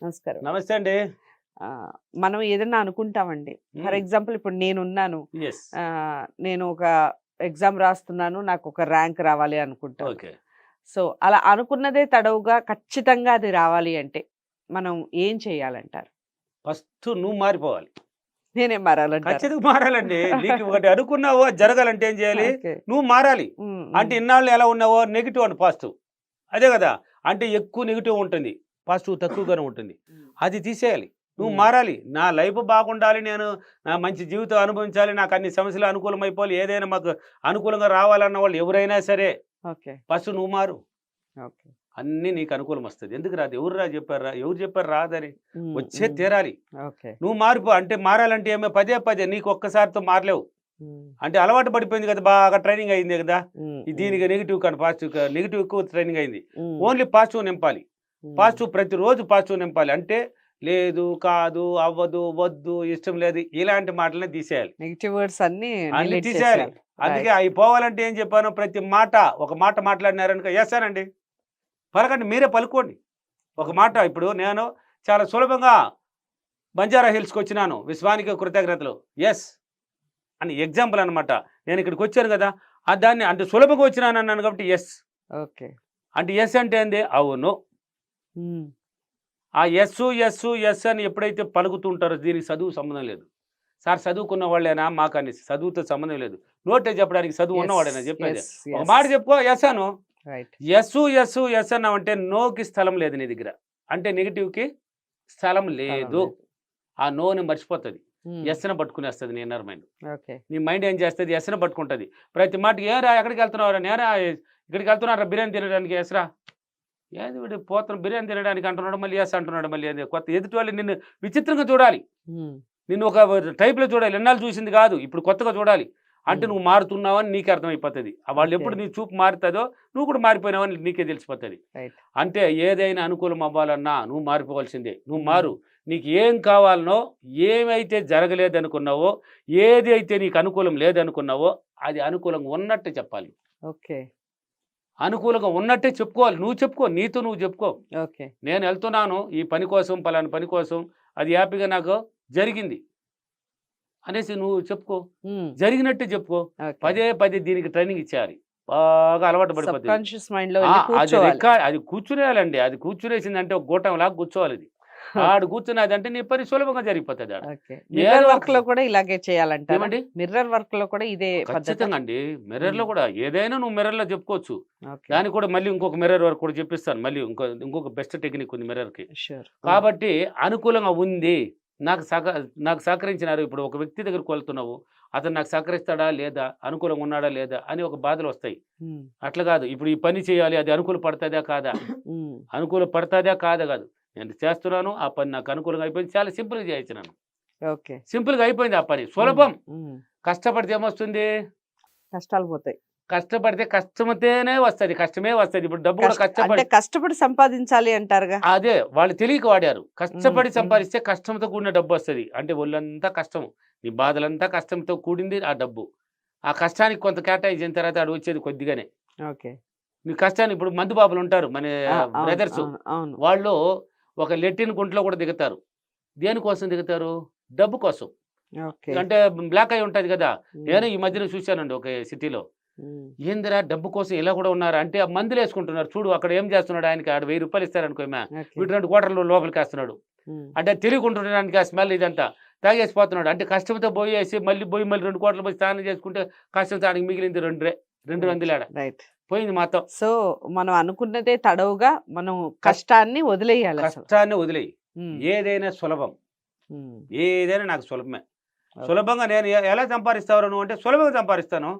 నమస్కారం. నమస్తే అండి. మనం ఏదన్నా అనుకుంటామండి. ఫర్ ఎగ్జాంపుల్ ఇప్పుడు నేనున్నాను. యెస్. నేను ఒక ఎగ్జామ్ రాస్తున్నాను. నాకొక ర్యాంక్ రావాలి అనుకుంటాను. ఓకే. సో, అలా అనుకున్నదే తడవుగా ఖచ్చితంగా అది రావాలి అంటే, మనం ఏం చేయాలంటారు? ఫస్ట్ నువ్వు మారిపోవాలి. నేనేం మారాలంటారా? ఖచ్చితంగా మారాలండి. నీకు ఒకటి అనుకున్నావో అది జరగాలంటే ఏం చేయాలి? ఓకే. నువ్వు మారాలి. హ్మ్. అంటే హ్మ్. ఇన్నాళ్ళు ఎలా ఉన్నావో నెగెటివ్ అండ్ పాజిటివ్. అదే కదా! అంటే ఎక్కువ నెగెటివ్ ఉంటుంది. పాజిటివ్ తక్కువగానే ఉంటుంది. హ్మ్. అది తీసేయాలి. నువ్వు హ్మ్. మారాలి. నా లైఫ్ బాగుండాలి. నేను మంచి జీవితం అనుభవించాలి. నాకు అన్ని సమస్యలు అనుకూలమైపోవాలి. ఏదైనా మాకు అనుకూలంగా రావాలన్న వాళ్ళు ఎవరైనా సరే ఓకే. ఫస్ట్ నువ్వు మారు. ఓకే. అన్నీ నీకు అనుకూలం వస్తది. ఎందుకు రాదు? ఎవరు చెప్పారు రాదని? హ్మ్. వచ్చే హ్మ్. తీరాలి. ఓకే. నువ్వు మారిపో. అంటే మారాలంటే ఏమో పదే పదే నీకు ఒక్కసారితో మారలేవు. హ్మ్. అంటే అలవాటు పడిపోయింది కదా! బాగా ట్రైనింగ్ అయింది కదా! హ్మ్. హ్మ్. దీనికి నెగెటివ్ కానీ పాజిటివ్ నెగెటివ్ ఎక్కువ ట్రైనింగ్ అయింది. హ్మ్. ఓన్లీ పాజిటివ్ నింపాలి. హ్మ్. పాజిటివ్ ప్రతిరోజు పాజిటివ్ నింపాలి. అంటే లేదు, కాదు, అవ్వదు, వద్దు, ఇష్టం లేదు ఇలాంటి మాటలనే తీసేయాలి. నెగెటివ్ వర్డ్స్ అన్నీ అన్నీ డిలీట్ తీసేయాలి. చేసేయాలి. అందుకే రైట్. అయి పోవాలంటే ఏం చెప్పాను? ప్రతి మాట ఒక మాట మాట్లాడినారనుకో యెస్ అనండి. పలకండి. మీరే పలుకోండి. ఒక మాట ఓకే. ఇప్పుడు నేను చాలా సులభంగా బంజారా హిల్స్‌కొచ్చినాను. విశ్వానికి కృతజ్ఞతలు. యెస్ అని ఎగ్జాంపుల్ అనమాట. నేను ఇక్కడికొచ్చాను గదా! దాన్ని అంటే సులభంగా వచ్చినానన్నాను కాబట్టి యెస్. ఓకే. అంటే యెస్ అంటే ఏంది? అవును. హ్మ్. ఆ యెస్సు, యెస్సు, యెస్ అని ఎప్పుడైతే పలుకుతూ ఉంటారో దీనికి చదువు సంబంధం లేదు. సార్ చదువుకున్న వాళ్ళేనా? మాకనేసి చదువుతో సంబంధం లేదు. నోటే చెప్పడానికి చదువు యెస్. ఉన్నవాడేనా చెప్పేది? యెస్. ఒక యెస్. మాట చెప్పుకో యెస్ అను. రైట్. యెస్సు, యెస్సు, యెస్ అన్నావంటే నోకి స్థలం లేదు నీ దగ్గర. అంటే నెగెటివ్‌కి స్థలం స్థలం లేదు. లేదు. ఆ నోని మర్చిపోతది. హ్మ్. యెస్‌ని పట్టుకునేస్తది నీ ఇన్నర్ మైండ్. ఓకే. నీ మైండ్ ఏం చేస్తది? యెస్‌ని పట్టుకుంటది. ప్రతి మాటకి "ఏరా ఎక్కడికెళ్తున్నావురా?" "నేరా ఇక్కడికెళ్తున్నానురా బిర్యానీ తినడానికి." "యెస్‌రా." ఏంది వీడు పోతున్న బిర్యానీ తినడానికి అంటున్నాడు. మళ్ళీ యెస్ అంటున్నాడు. మళ్ళీ ఏంది కొత్త ఎదుటి వాళ్ళు నిన్ను విచిత్రంగా చూడాలి. హ్మ్. నిన్ను ఒక టైప్‌లో చూడాలి. ఇన్నాళ్ళు చూసింది కాదు. ఇప్పుడు కొత్తగా చూడాలి. అంటే హ్మ్. నువ్వు మారుతున్నావని నీకే అర్థమైపోతది. ఓకే. వాళ్ళెప్పుడు నీ చూపు మారుతదో నువ్వు కూడా మారిపోయినావని నీకే తెలిసిపోతది. రైట్. అంటే ఏదైనా అనుకూలం అవ్వాలన్నా నువ్వు మారిపోవాల్సిందే. నువ్వు హ్మ్. మారు. నీకు ఏం కావాలనో, ఏమైతే జరగలేదనుకున్నావో, ఏది అయితే నీకు అనుకూలం లేదనుకున్నావో, అది అనుకూలంగా ఉన్నట్టు చెప్పాలి. ఓకే. అనుకూలంగా ఉన్నట్టే చెప్పుకోవాలి. నువ్వు చెప్పుకో. నీతో నువ్వు చెప్పుకో. ఓకే. నేనెళ్తున్నాను ఈ పని కోసం, పలానా పని కోసం. అది హ్యాపీగా నాకు జరిగింది అనేసి నువ్వు చెప్పుకో. హ్మ్. జరిగినట్టే చెప్పుకో. ఓకే. పదే పదే దీనికి ట్రైనింగ్ ఇచ్చేయాలి. బాగా అలవాటు పడిపోతది. సబ్‌కాన్షియస్ మైండ్‌లో వెళ్లి అది కూర్చోవాలి. అది కూర్చునేయాలండి. అది కూర్చునేసిందంటే ఒక గూటంలాగా కూర్చోవాలిది. ఆడు కూర్చున్నదంటే నీ పని సులభంగా జరిగిపోతది ఆడ. ఓకే. ఏదో మిర్రర్ ఒక వర్క్‌లో కూడా ఇలాగే చేయాలంటారా? ఏమండి? మిర్రర్ వర్క్‌లో కూడా ఇదే పద్ధతా? ఖచ్చితంగా అండి. హ్మ్. మిర్రర్‌లో కూడా ఏదైనా నువ్వు మిర్రర్‌లో చెప్పుకోవచ్చు. ఓకే. దానికి కూడా మళ్ళీ ఇంకొక మిర్రర్ వర్క్ కూడా చెప్పిస్తాను. మళ్ళీ ఇంకొక బెస్ట్ టెక్నిక్ ఉంది మిర్రర్‌కి. ష్యూర్. కాబట్టి అనుకూలంగా ఉంది. నాకు నాకు సహకరించినారు. ఇప్పుడు ఒక వ్యక్తి దగ్గరికి వెళ్తున్నావు. అతను నాకు సహకరిస్తాడా? లేదా? అనుకూలంగా ఉన్నాడా? లేదా? అని ఒక బాధలొస్తాయి. హ్మ్. అట్లా కాదు. ఇప్పుడు ఈ పని చేయాలి. అది అనుకూల పడతదా? కాదా? హ్మ్. అనుకూల పడతదా? కాదా? కాదు. నేను చేస్తున్నాను. ఆ పని నాకు అనుకూలంగా అయిపోయింది. చాలా సింపుల్‌గా చేయొచ్చు. ఓకే. సింపుల్‌గా అయిపోయింది ఆ పని. హ్మ్. సులభం. హ్మ్. కష్టపడితే ఏమొస్తుంది? కష్టాలు పోతాయి. కష్టపడితే కష్టమతేనే వస్తది. కష్టమే వస్తది. ఇప్పుడు డబ్బు కూడా అంటే కష్టపడి కష్టపడి సంపాదించాలి అంటారుగా? అదే వాళ్ళు తెలియక వాడారు. హ్మ్. కష్టపడి హ్మ్. సంపాదిస్తే కష్టంతో కూడిన డబ్బొస్తది. అంటే ఒళ్ళంతా కష్టం. నీ బాధలంతా కష్టంతో కూడింది ఆ డబ్బు. ఆ కష్టానికి కొంత కేటాయించిన తర్వాత ఆడ వచ్చేది కొద్దిగానే. ఓకే. నీ కష్టాన్ని ఇప్పుడు మందు బాబులుంటారు. మన అవును. బ్రదర్సు. అవును. అవును. వాళ్ళు ఒక లెట్రిన్ గుంటలో కూడా దిగుతారు. దేనికోసం దిగుతారు? డబ్బు కోసం. ఓకే. అంటే బ్లాక్ అయ్యి ఉంటది గదా! హ్మ్. నేను ఈ మధ్యన చూశానండి ఒక సిటీలో. హ్మ్. ఏందిరా డబ్బు కోసం ఇలా కూడా ఉన్నారా? అంటే ఆ మందులేసుకుంటున్నారు. చూడు అక్కడ ఏం చేస్తున్నాడు ఆయనకి ఆడ రూ. 1000 ఇస్తారనుకో ఓకే. వీడు 2 క్వార్టర్‌లు లోపలికేస్తున్నాడు. హ్మ్. అంటే తెలియకుంటుండడానికి ఆ స్మెల్ ఇదంతా. తాగేసిపోతున్నాడు. అంటే కష్టంతో పోయేసి మళ్ళీ 2 క్వార్టర్‌లు పోయి స్నానం చేసుకుంటే కష్టంతో ఆడికి మిగిలింది 200 రైట్. ఆడ. రైట్. పోయింది మొత్తం. సో, మనం అనుకున్నదే తడవుగా మనం కష్టాన్ని వదిలేయాలసలు. కష్టాన్ని వదిలేయి. హ్మ్. ఏదైనా సులభం. హ్మ్. ఏదైనా నాకు సులభమే. ఓకే. సులభంగా నేను ఎలా సంపాదిస్తావురా నువ్వు అంటే సులభంగా సంపాదిస్తాను.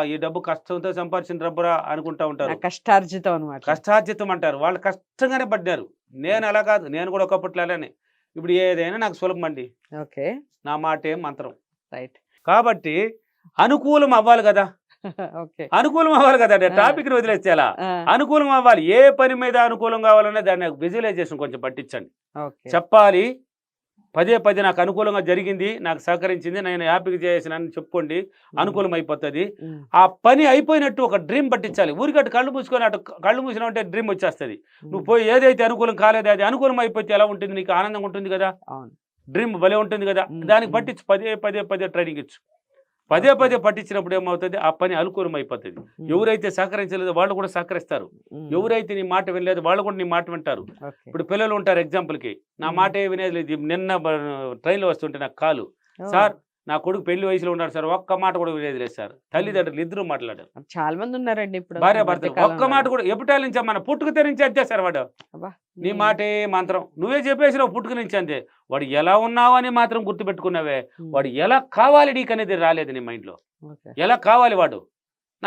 ఈ డబ్బు కష్టంతో సంపాదించిన డబ్బురా అనుకుంటా నా ఉంటారు. కష్టార్జితం అనమాట. కష్టార్జితం అంటారు. వాళ్ళు కష్టంగానే పడ్డారు. నేను రైట్. అలా కాదు. నేను కూడా ఒకప్పట్లో అలానే. ఇప్పుడు ఏదైనా నాకు సులభమండి. ఓకే. నా మాటే మంత్రం. రైట్. కాబట్టి అనుకూలం అవ్వాలి గదా! ఓకే. అనుకూలం అవ్వాలి గదండీ! ఆ! టాపిక్‌ని వదిలేస్తే ఎలా? ఆ! అనుకూలం అవ్వాలి. ఏ పని మీద అనుకూలం కావాలన్నా దాన్ని విజువలైజేషన్ కొంచెం పట్టించండి. ఓకే. చెప్పాలి. పదే పదే నాకు అనుకూలంగా జరిగింది, నాకు సహకరించింది, నేను హ్యాపీగా చేసినానని చెప్పుకోండి, అనుకూలం అయిపోతుంది. ఆ పని అయిపోయినట్టు ఒక డ్రీమ్ పట్టించాలి. ఊరికట్టు కళ్ళు మూసుకొని అటు కళ్ళు మూసినా ఉంటే డ్రీమ్ వచ్చేస్తుంది. నువ్వు పోయి ఏదైతే అనుకూలం కాలేదో అది అనుకూలం అయిపోతే ఎలా ఉంటుంది, నీకు ఆనందంగా ఉంటుంది కదా, అవును. డ్రీమ్ భలే ఉంటుంది కదా. దానికి పట్టించు, పదే పదే పదే ట్రైనింగ్ ఇచ్చు. పదే పదే పట్టించినప్పుడు ఏమవుతుంది, ఆ పని అనుకూలం అయిపోతుంది. ఎవరైతే సహకరించలేదో వాళ్ళు కూడా సహకరిస్తారు. ఎవరైతే నీ మాట వినలేదు వాళ్ళు కూడా నీ మాట వింటారు. ఓకే. ఇప్పుడు పిల్లలు ఉంటారు, ఎగ్జాంపుల్కి నా మాట ఏ వినేది లేదు. నిన్న ట్రైన్లో వస్తుంటే నాకు కాలు, ఓ, సార్ నా కొడుకు పెళ్లి వయసులో ఉన్నాడు సార్, ఒక్క మాట కూడా వినేది లేదు సార్. తల్లిదండ్రులు ఇద్దరు మాట్లాడారు, చాలా మంది ఉన్నారండి ఇప్పుడు భార్య ఈ మధ్య భర్తలు, ఒక్క కాలంలో. మాట కూడా. ఎప్పటి నుంచి మన పుట్టుక నుంచి అంతే సార్ వాడు. అబ్బా. నీ మాటే మంత్రం, నువ్వే చెప్పేసినావు పుట్టుక నుంచి అంతే. వాడు ఎలా ఉన్నావు అని మాత్రం గుర్తుపెట్టుకున్నావే, వాడు ఎలా కావాలి నీకు అనేది రాలేదు నీ మైండ్లో. ఓకే. ఎలా కావాలి వాడు,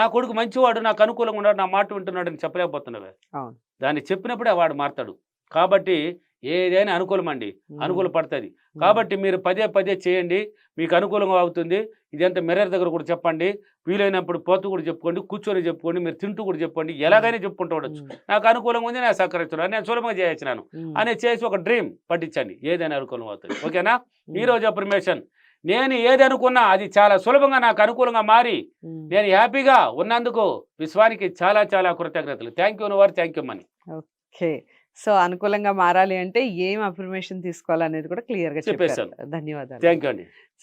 నా కొడుకు మంచివాడు, నాకు అనుకూలంగా ఉన్నాడు, నా మాట వింటున్నాడు అని చెప్పలేకపోతున్నావే. అవును. దాన్ని చెప్పినప్పుడే వాడు మారతాడు. కాబట్టి ఏదైనా అనుకూలమండి, అనుకూల పడుతుంది. కాబట్టి మీరు పదే పదే చేయండి, మీకు అనుకూలంగా అవుతుంది. ఇదంతా మిర్రర్ దగ్గర కూడా చెప్పండి, వీలైనప్పుడు పోతూ కూడా చెప్పుకోండి, కూర్చొని చెప్పుకోండి, మీరు తింటూ కూడా చెప్పుకోండి, ఎలాగైనా చెప్పుకుంటూ ఉండొచ్చు. నాకు అనుకూలంగా ఉంది, నాకు సహకరిస్తున్నాను, నేను సులభంగా చేయొచ్చినాను అనే చేసి ఒక డ్రీమ్ పట్టించండి, ఏదైనా అనుకూలం అవుతుంది. ఓకేనా? ఈరోజు అఫర్మేషన్, నేను ఏది అనుకున్నా అది చాలా సులభంగా నాకు అనుకూలంగా మారి నేను హ్యాపీగా ఉన్నందుకు విశ్వానికి చాలా చాలా కృతజ్ఞతలు. థ్యాంక్ యూ వారు, thank you money. Okay. So అనుకూలంగా మారాలి అంటే ఏం అఫర్మేషన్ తీసుకోవాలనేది కూడా క్లియర్ గా చెప్పారు. చెప్పేశాను. ధన్యవాదాలు. థ్యాంక్ యూ అండి.